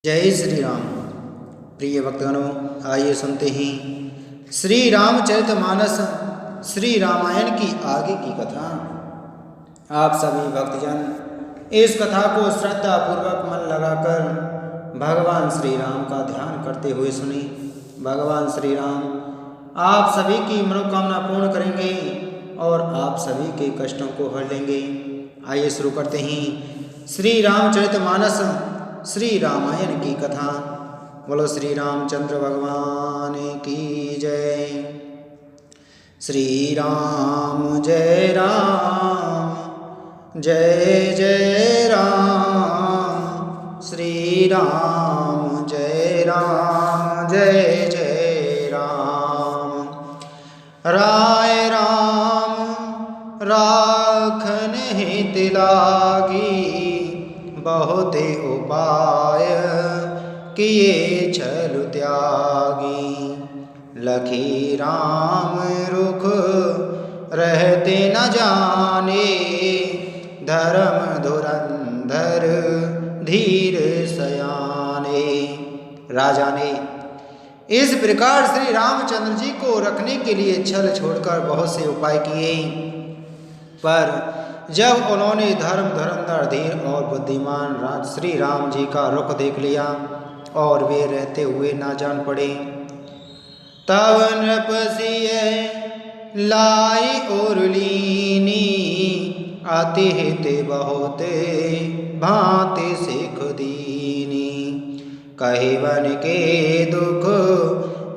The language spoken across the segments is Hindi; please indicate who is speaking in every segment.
Speaker 1: जय श्री राम। प्रिय भक्तगणों, आइए सुनते हैं श्री रामचरितमानस श्री रामायण की आगे की कथा। आप सभी भक्तजन इस कथा को श्रद्धा पूर्वक मन लगाकर भगवान श्री राम का ध्यान करते हुए सुने। भगवान श्री राम आप सभी की मनोकामना पूर्ण करेंगे और आप सभी के कष्टों को हर लेंगे। आइए शुरू करते हैं श्री रामचरितमानस श्री रामायण की कथा। बोलो श्री रामचंद्र भगवान की जय। श्री राम जय राम जय जय राम। श्री राम जय जय राम। राय राम राखन हित लागी, बहुत उपाय किए छल त्यागी। लखी राम रुख रहते न जाने, धर्म धुरंधर धीर सयाने। राजा ने इस प्रकार श्री रामचंद्र जी को रखने के लिए छल छोड़कर बहुत से उपाय किए, पर जब उन्होंने धर्म धुरंधर धीर और बुद्धिमान श्री राम जी का रुख देख लिया और वे रहते हुए ना जान पड़े, तब नृपसिय लाई और लीनी। अति हित बहुत भांति सिख दीनी। कहे वन के दुख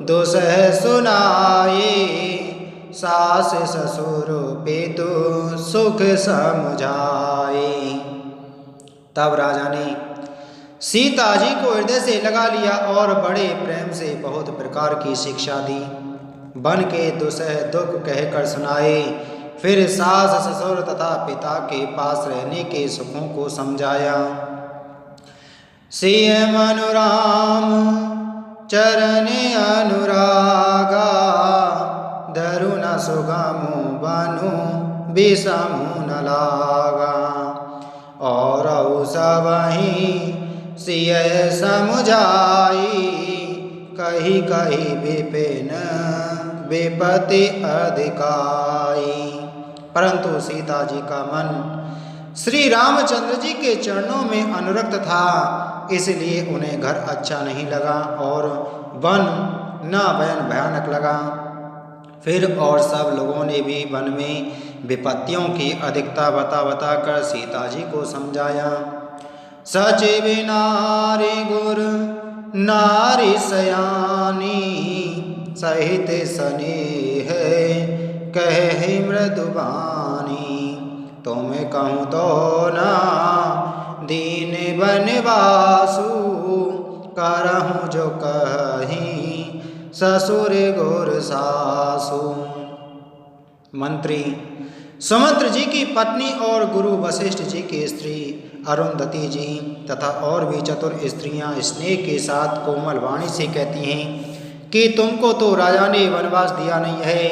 Speaker 1: दुसह सुनाए, सास ससुर पितु सुख समझाए। तब राजा ने सीता जी को हृदय से लगा लिया और बड़े प्रेम से बहुत प्रकार की शिक्षा दी। बन के दुसह दुख कहकर सुनाए, फिर सास ससुर तथा पिता के पास रहने के सुखों को समझाया। सिय मनु राम चरण अनुरागा, धरु न सुगमु बनु विषमु न लागा। और सबहि सिय समुझाई, कही कही विपिन विपति अधिकाई। परंतु सीता जी का मन श्री रामचंद्र जी के चरणों में अनुरक्त था, इसलिए उन्हें घर अच्छा नहीं लगा और वन न भयानक लगा। फिर और सब लोगों ने भी वन में विपत्तियों की अधिकता बता कर सीता जी को समझाया। सचिव नारी गुर नारी सयानी, सहित स्नेह कहे मृदुबानी। तुम कहूँ तो ना दीन बनवासु, करहूँ जो कहीं ससुर गुर सासु। मंत्री सुमंत्र जी की पत्नी और गुरु वशिष्ठ जी की स्त्री अरुंधति जी तथा और भी चतुर स्त्रियां स्नेह के साथ कोमल वाणी से कहती हैं कि तुमको तो राजा ने वनवास दिया नहीं है,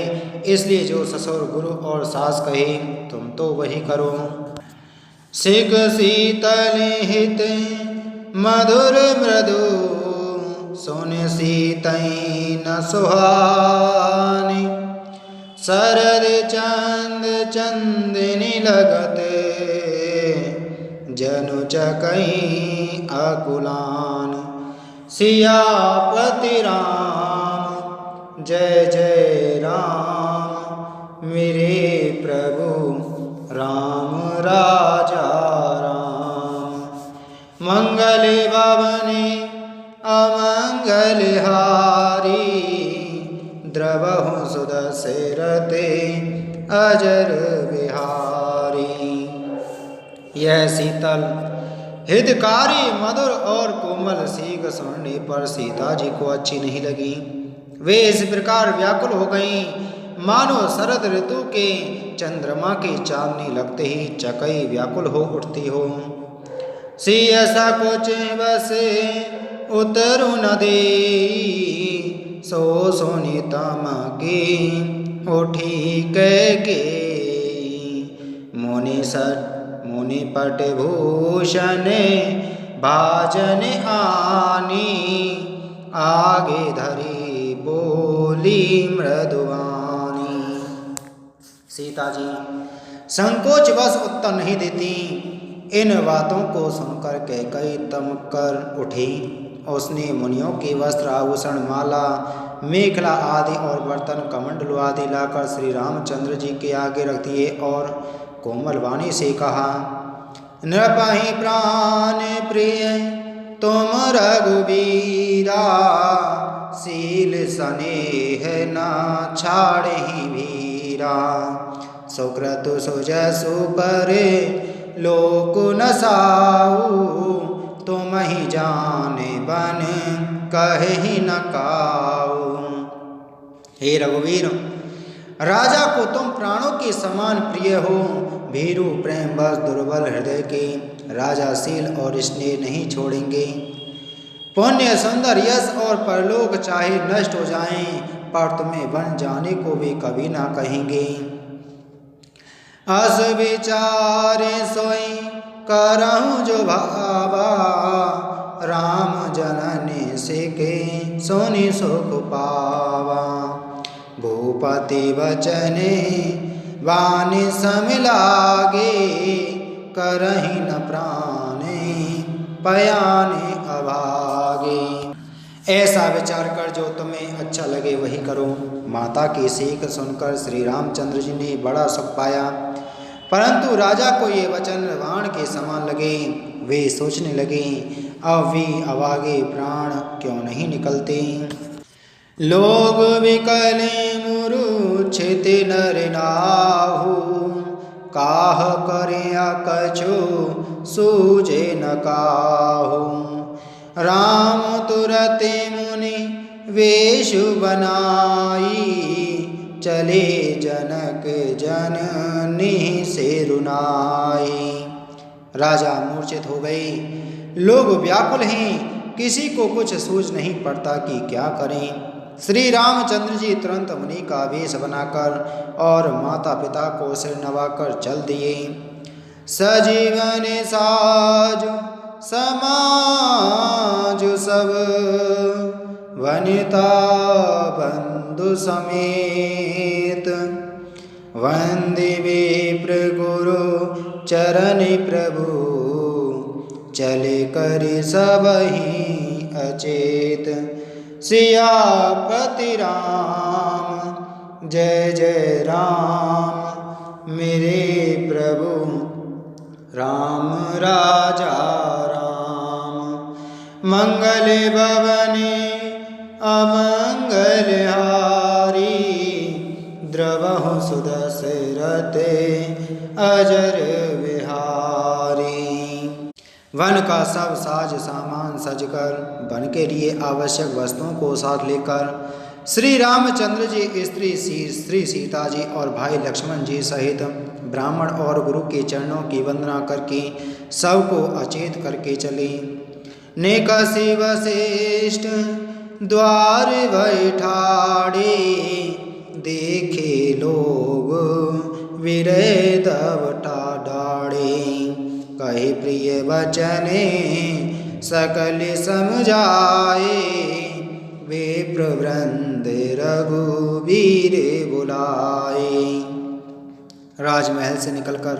Speaker 1: इसलिए जो ससुर गुरु और सास कहे तुम तो वही करो। सिख शीतल हित मधुर मृदु, सुन सीतई न सुहानी। शरद चंद चंदनी लगते, जनु चकई अकुलान। सियापति राम जय जय राम, मेरे प्रभु राम राजा राम। मंगल भवने अमंगल हारी, द्रवहु सुदशरथे अजर बिहारी। यह शीतल हितकारी मधुर और कोमल सीख सुनने पर सीता जी को अच्छी नहीं लगी। वे इस प्रकार व्याकुल हो गईं, मानो शरद ऋतु के चंद्रमा की चांदनी लगते ही चकई व्याकुल हो उठती हो। सिय सकुच बसे उतरु न देई, सो सोनी तम की उठी के। मुनि पट भूषण भाजन आ सीता जी संकोचवश उत्तर नहीं देती। इन बातों को सुनकर कैकई तमक कर उठी। उसने मुनियों के वस्त्र, आभूषण, माला, मेखला आदि और बर्तन, कमंडलू आदि लाकर श्री रामचंद्र जी के आगे रख दिए और कोमल वाणी से कहा, नृपहि प्राण प्रिय तुम रघुबीरा, शील स्नेह न छाड़हि भीरा, सुकृत सुजसु पर लोक न साऊ, तुम ही जाने बन कहि न काऊ। हे रघुवीर, राजा को तुम प्राणों के समान प्रिय हो। भीरु प्रेम बस दुर्बल हृदय के राजाशील और स्नेह नहीं छोड़ेंगे। पुण्य, सुंदर, यश और परलोक चाहे नष्ट हो जाएं, पर तुम्हें बन जाने को वे कभी ना कहेंगे। अस विचारे सोई करहूँ जो भावा, राम जननी से के सोनी सुख पावा। भूपति वचने वाणी समिलागे, करहि न प्राणे पयाने अभागे। ऐसा विचार कर जो तुम्हें अच्छा लगे वही करो। माता की सीख सुनकर श्री रामचंद्र जी ने बड़ा सुख पाया, परंतु राजा को ये वचन बाण के समान लगे। वे सोचने लगे, अब वे अभागे प्राण क्यों नहीं निकलते। लोग विकले मूर्छित नर नाहु, काह करे कछु सूझे न काहू। राम तुरते मुनि वेशु बनाई, चले जनक जननी से रुनाई। राजा मूर्छित हो गए। लोग व्याकुल हैं, किसी को कुछ सूझ नहीं पड़ता कि क्या करें। श्री रामचंद्र जी तुरंत मुनि का वेश बनाकर और माता पिता को सिर नवाकर चल दिए। सजीवन साज समाज सब, वनिता बंधु समेत, वंदे विप्र गुरु चरण प्रभु, चले कर सबहि अचेत। सियापति राम जय जय राम, मेरे प्रभु राम राजा राम। मंगल भवने अमंगल हारी, द्रवहु सुदशरथ अजर विहारी। वन का सब साज सामान सजकर वन के लिए आवश्यक वस्तुओं को साथ लेकर श्री रामचंद्र जी श्री सीता जी और भाई लक्ष्मण जी सहित ब्राह्मण और गुरु के चरणों की वंदना करके सबको अचेत करके चले। नेकसी वशिष्ठ द्वार बैठाड़े, देखे लोग विरह दवटा डाड़े। कहे प्रिय वचने सकल समझाए, वे प्रवृंद रघुवीर बुलाए। राजमहल से निकलकर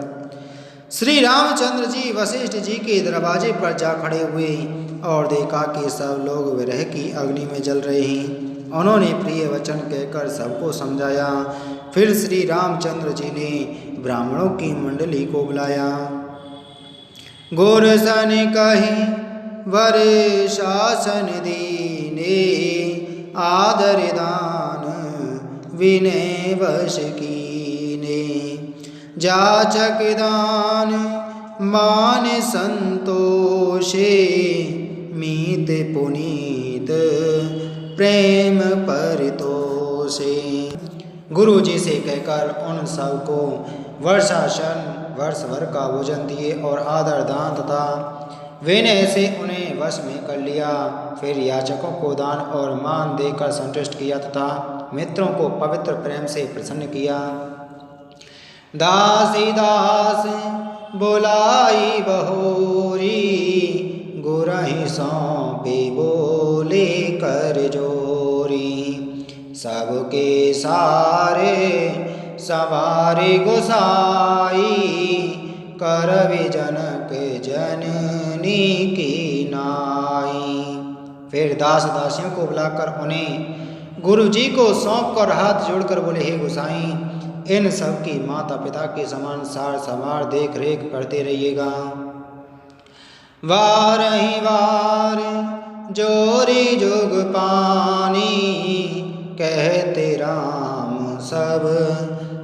Speaker 1: श्री रामचंद्र जी वशिष्ठ जी के दरवाजे पर जा खड़े हुए और देखा कि सब लोग विरह की अग्नि में जल रहे हैं। उन्होंने प्रिय वचन कहकर सबको समझाया। फिर श्री रामचंद्र जी ने ब्राह्मणों की मंडली को बुलाया। गोरसन कही वर शासन दीने, आदर दान विनय वश कीने। जाचक दान मान संतोषे, मीत पुनीत प्रेम परितोषे। गुरु जी से कहकर उन सबको वर्षासन वर्ष भर का भोजन दिए और आदर दान तथा विनय से उन्हें वश में कर लिया। फिर याचकों को दान और मान देकर संतुष्ट किया तथा मित्रों को पवित्र प्रेम से प्रसन्न किया। दासी दास बुलाई बहोरी, गुरहि सौंपे बोले कर जोरी। सबके सारे सवारे गोसाई, करवे जनक जननी की नाई। फिर दास दासियों को बुलाकर उन्हें गुरु जी को सौंप कर हाथ जोड़कर बोले, हे गोसाई, इन सब की माता पिता के समान सार संभार देख रेख करते रहिएगा। वार ही वार जोरी जुग पानी, कहते राम सब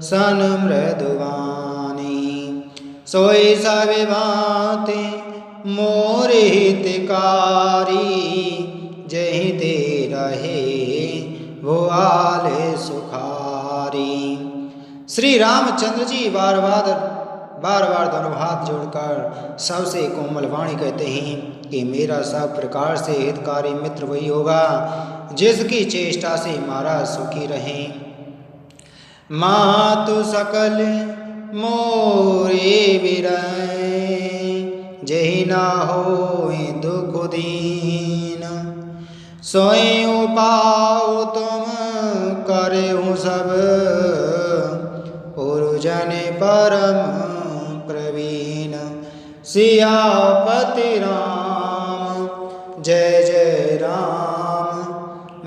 Speaker 1: सन मृदुवानी। सोई सब भांति मोरे हितकारी, जहीं दे रहे वो आले सुखारी। श्री रामचंद्र जी बार बार दोनों हाथ जोड़कर सबसे कोमल वाणी कहते हैं कि मेरा सब प्रकार से हितकारी मित्र वही होगा जिसकी चेष्टा से महाराज सुखी रहे। मातु सकल मोरे विरय, जही ना होए दुख दीन। सोई पाओ तुम करे हूँ सब, पुरजन परम प्रवीण। सियापति राम जय जय राम,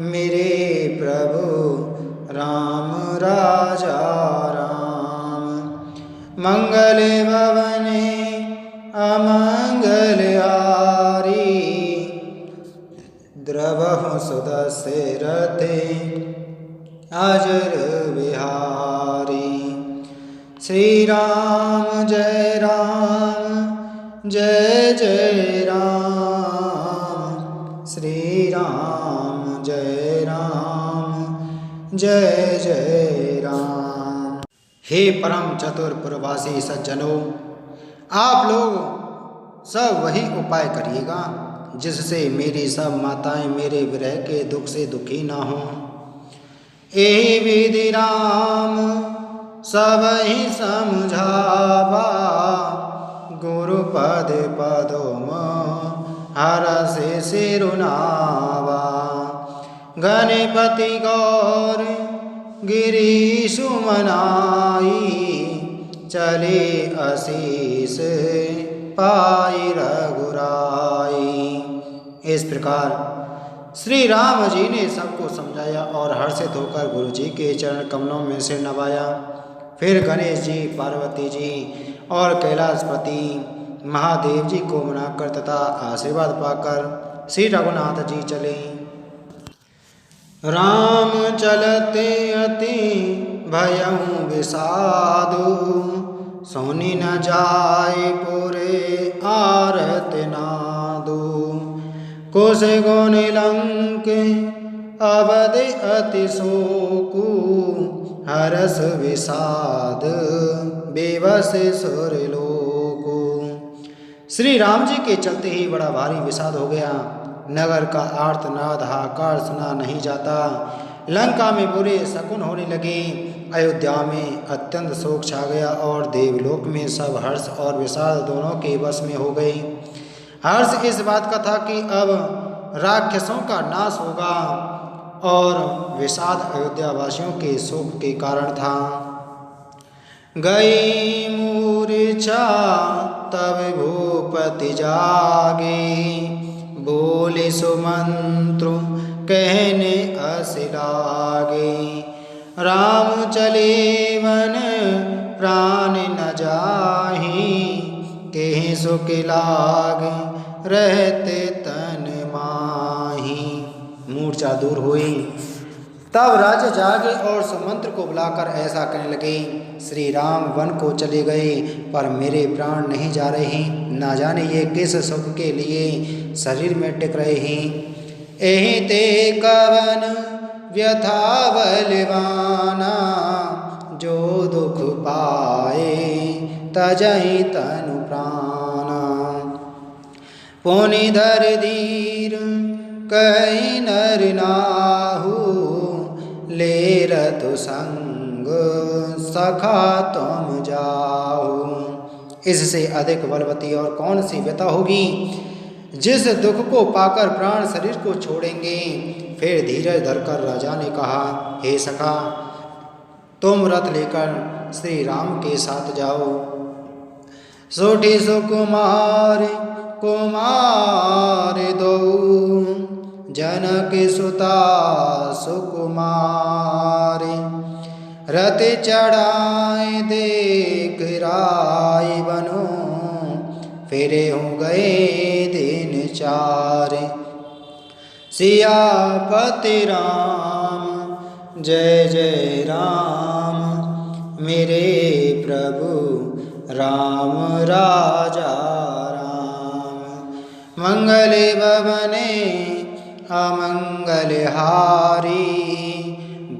Speaker 1: मेरे प्रभु राम राजा राम। मंगल भवने अमंगल हारी, द्रवहु सुदस्य रथे अजर बिहारी। श्री राम जय जय राम, श्री राम जय जय राम। हे परम चतुर पुरवासी सज्जनों, आप लोग सब वही उपाय करिएगा जिससे मेरी सब माताएं मेरे विरह के दुख से दुखी ना हों। एहि विधि राम सब ही समझावा, गुरुपद पदोम हरष सिरुनावा। गणपति गौर गिरीश मनाई, चले आशीष पाई रघुराई। इस प्रकार श्री राम जी ने सबको समझाया और हर्षित होकर गुरु जी के चरण कमलों में सिर नवाया। फिर गणेश जी, पार्वती जी और कैलाशपति महादेव जी को मनाकर तथा आशीर्वाद पाकर श्री रघुनाथ जी चले। राम चलते अति भयउ विषादु, सोनी न जाय पुरे आरत नादु। कुश गुण लंक अवध अति शोकु, हरस विषाद बेबस सुर लोकु। श्री राम जी के चलते ही बड़ा भारी विषाद हो गया। नगर का आर्तनाद हाहाकार सुना नहीं जाता। लंका में बुरे शकुन होने लगे। अयोध्या में अत्यंत शोक छा गया और देवलोक में सब हर्ष और विषाद दोनों के वश में हो गई। हर्ष इस बात का था कि अब राक्षसों का नाश होगा और विषाद अयोध्या वासियों के शोक के कारण था। गई मूर्छा तब भूपति जागे, बोले सुमंत्रु कहने अस लागे। राम चले वन प्राण न जाहि, केहि सुख लाग रहते तन माही। मूर्छा दूर हुई। तब राजा जागे और सुमंत्र को बुलाकर ऐसा कहने लगे, श्री राम वन को चले गए पर मेरे प्राण नहीं जा रहे। ना जाने ये किस सुख के लिए शरीर में टिक रहे हैं। एहि ते कवन व्यथा बलवाना, जो दुख पाए तजहि तनु प्राणा। पुनि धर धीर कई नर नाहु, ले रतु संग सखा तुम जाहु। इससे अधिक बलवती और कौन सी व्यथा होगी जिस दुख को पाकर प्राण शरीर को छोड़ेंगे। फिर धीरज धरकर राजा ने कहा, हे सखा, तुम रथ लेकर श्री राम के साथ जाओ। सोठी सुकुमार कुमार दो, जनक सुता सुकुमारी। रथ चढ़ाए देख राय बनो, फिरे हो गए दिन चार। सियापति राम जय जय राम, मेरे प्रभु राम राजा राम। मंगल भवने अमंगल हारी,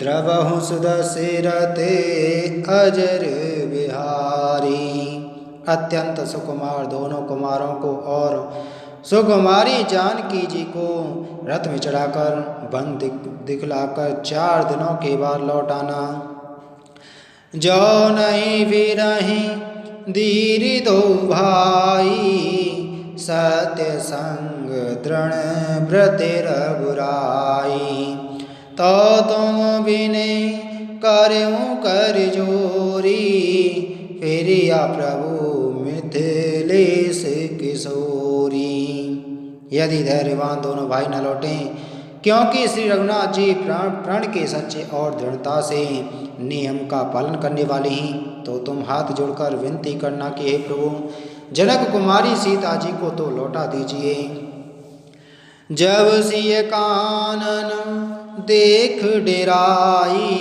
Speaker 1: द्रवहु सुदशरथे अजर बिहारी। अत्यंत सुकुमार दोनों कुमारों को और सुकुमारी जानकी जी को रथ में चढ़ाकर वन दिखलाकर 4 दिनों के बाद लौट आना। जो नहीं विरही धीर दो भाई, सत्य संग दृढ़ व्रत रघुराई। तो तुम विनय करूं कर जोरी, फिरिया प्रभु मिथिलेश किशोरी। यदि धैर्यवान दोनों भाई न लौटें, क्योंकि श्री रघुनाथ जी प्राण के सच्चे और दृढ़ता से नियम का पालन करने वाले हैं, तो तुम हाथ जोड़कर विनती करना कि हे प्रभु जनक कुमारी सीता जी को तो लौटा दीजिए। जब सिय कानन देख डेराई,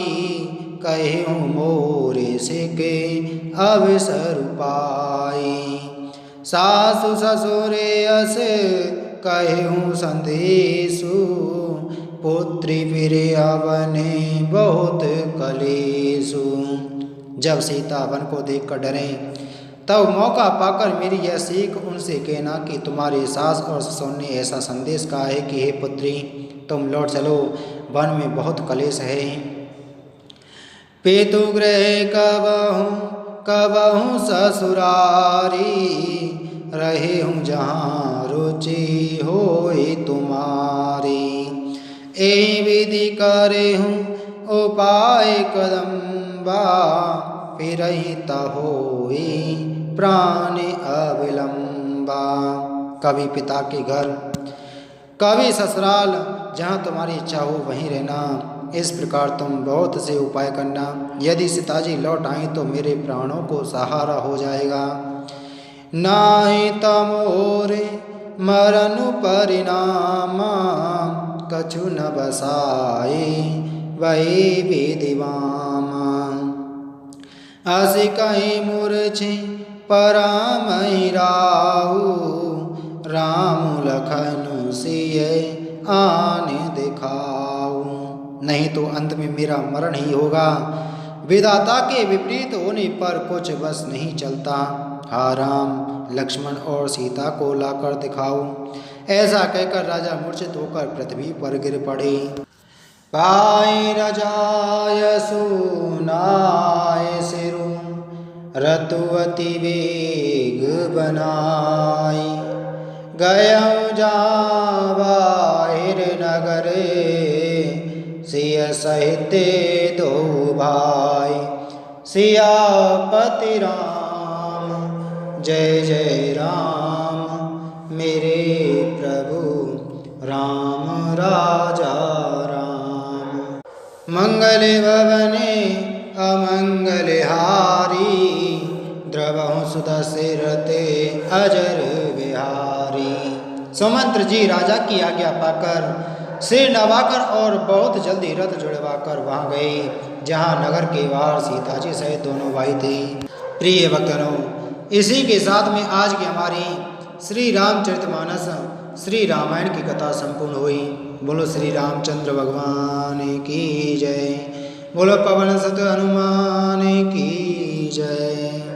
Speaker 1: कहूँ मोरे से के अवसर पाई। सासु ससुरे अस कहूँ संदेशु, पुत्री फिरे अवने बहुत कलेशु। जब सीता वन को देखकर डरें, तब मौका पाकर मेरी यह सीख उनसे कहना कि तुम्हारे सास और ससुर ने ऐसा संदेश कहा है कि हे पुत्री तुम लौट चलो, वन में बहुत कलेश है। पेतु गृह कबहूँ ससुरारी, रहे हूँ जहाँ रुचि होए तुम्हारी। ए विधि करे हूँ उपाय कदम्बा, फिर होई प्राण अविलंबा। कभी पिता के घर कभी ससुराल, जहाँ तुम्हारी इच्छा हो वहीं रहना। इस प्रकार तुम बहुत से उपाय करना। यदि सीताजी लौट आई तो मेरे प्राणों को सहारा हो जाएगा। नाहि तमोरे मरनु परिणामा, कछु न बसाए वही विधिवामा। असी कहीं मूर्छि परामहि राहु, राम लखन सिय आने दिखाऊं। नहीं तो अंत में मेरा मरण ही होगा। विधाता के विपरीत होने पर कुछ बस नहीं चलता। हा राम लक्ष्मण और सीता को लाकर दिखाओ। ऐसा कहकर राजा मूर्छित होकर पृथ्वी पर गिर पड़े। पाई रजाय सुनाय सिरु, रतुवती वेग बनाई। गयौ जावाहिर नगरे, सिय सहित दो भाई। सियापति राम जय जय राम, मेरे प्रभु राम राजा राम। मंगल भवने अमंगल हारी, द्रवहु सुदशरथे अजर बिहारी। सुमंत्र जी राजा की आज्ञा पाकर सिर नवाकर और बहुत जल्दी रथ जुड़वाकर वहाँ गए जहाँ नगर के बाहर सीता जी सहित दोनों भाई थे। प्रिय भक्तों, इसी के साथ में आज की हमारी श्री रामचरितमानस श्री रामायण की कथा संपूर्ण हुई। बोलो श्री रामचंद्र भगवान की जय। बोलो पवन सुत हनुमान की जय।